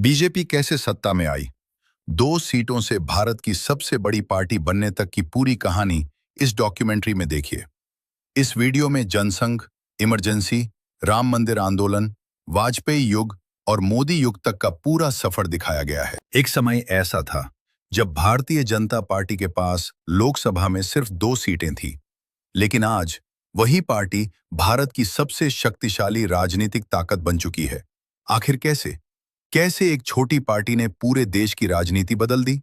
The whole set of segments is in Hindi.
बीजेपी कैसे सत्ता में आई? 2 सीटों से भारत की सबसे बड़ी पार्टी बनने तक की पूरी कहानी इस डॉक्यूमेंट्री में देखिए। इस वीडियो में जनसंघ, इमरजेंसी, राम मंदिर आंदोलन, वाजपेयी युग और मोदी युग तक का पूरा सफर दिखाया गया है। एक समय ऐसा था जब भारतीय जनता पार्टी के पास लोकसभा में सिर्फ 2 सीटें थीं, लेकिन आज वही पार्टी भारत की सबसे शक्तिशाली राजनीतिक ताकत बन चुकी है। आखिर कैसे? कैसे एक छोटी पार्टी ने पूरे देश की राजनीति बदल दी?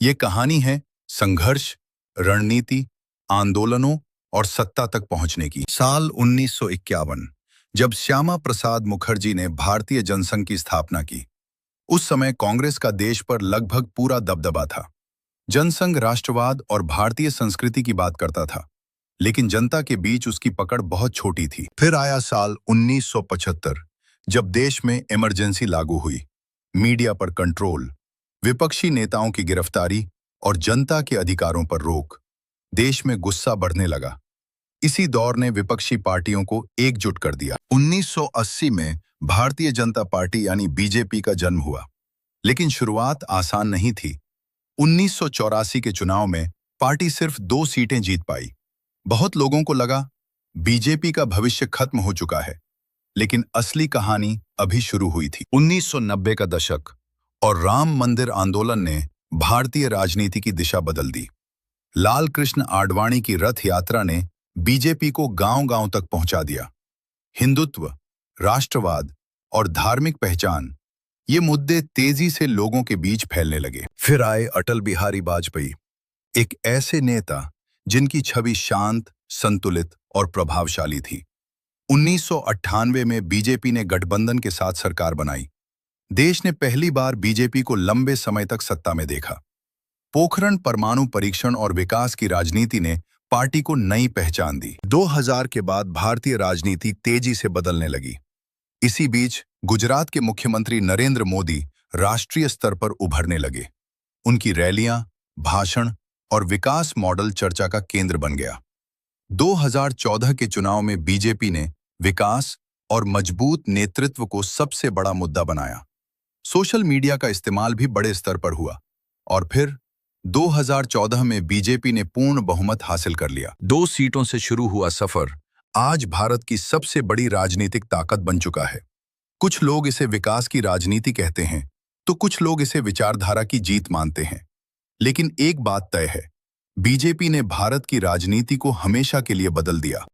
ये कहानी है संघर्ष, रणनीति, आंदोलनों और सत्ता तक पहुंचने की। साल 1951, जब श्यामा प्रसाद मुखर्जी ने भारतीय जनसंघ की स्थापना की, उस समय कांग्रेस का देश पर लगभग पूरा दबदबा था। जनसंघ राष्ट्रवाद और भारतीय संस्कृति की बात करता था, लेकिन जनता के बीच उसकी पकड़ बहुत छोटी थी। फिर आया साल 1975, जब देश में इमरजेंसी लागू हुई। मीडिया पर कंट्रोल, विपक्षी नेताओं की गिरफ्तारी और जनता के अधिकारों पर रोक। देश में गुस्सा बढ़ने लगा। इसी दौर ने विपक्षी पार्टियों को एकजुट कर दिया। 1980 में भारतीय जनता पार्टी यानी बीजेपी का जन्म हुआ, लेकिन शुरुआत आसान नहीं थी। 1984 के चुनाव में पार्टी सिर्फ 2 सीटें जीत पाई। बहुत लोगों को लगा बीजेपी का भविष्य खत्म हो चुका है, लेकिन असली कहानी अभी शुरू हुई थी। 1990 का दशक और राम मंदिर आंदोलन ने भारतीय राजनीति की दिशा बदल दी। लाल कृष्ण आडवाणी की रथ यात्रा ने बीजेपी को गांव-गांव तक पहुंचा दिया। हिंदुत्व, राष्ट्रवाद और धार्मिक पहचान, ये मुद्दे तेजी से लोगों के बीच फैलने लगे। फिर आए अटल बिहारी वाजपेयी, एक ऐसे नेता जिनकी छवि शांत, संतुलित और प्रभावशाली थी। 1998 में बीजेपी ने गठबंधन के साथ सरकार बनाई। देश ने पहली बार बीजेपी को लंबे समय तक सत्ता में देखा। पोखरण परमाणु परीक्षण और विकास की राजनीति ने पार्टी को नई पहचान दी। 2000 के बाद भारतीय राजनीति तेजी से बदलने लगी। इसी बीच गुजरात के मुख्यमंत्री नरेंद्र मोदी राष्ट्रीय स्तर पर उभरने लगे। उनकी रैलियां, भाषण और विकास मॉडल चर्चा का केंद्र बन गया। 2014 के चुनाव में बीजेपी ने विकास और मजबूत नेतृत्व को सबसे बड़ा मुद्दा बनाया। सोशल मीडिया का इस्तेमाल भी बड़े स्तर पर हुआ और फिर 2014 में बीजेपी ने पूर्ण बहुमत हासिल कर लिया। 2 सीटों से शुरू हुआ सफर आज भारत की सबसे बड़ी राजनीतिक ताकत बन चुका है। कुछ लोग इसे विकास की राजनीति कहते हैं, तो कुछ लोग इसे विचारधारा की जीत मानते हैं। लेकिन एक बात तय है, बीजेपी ने भारत की राजनीति को हमेशा के लिए बदल दिया।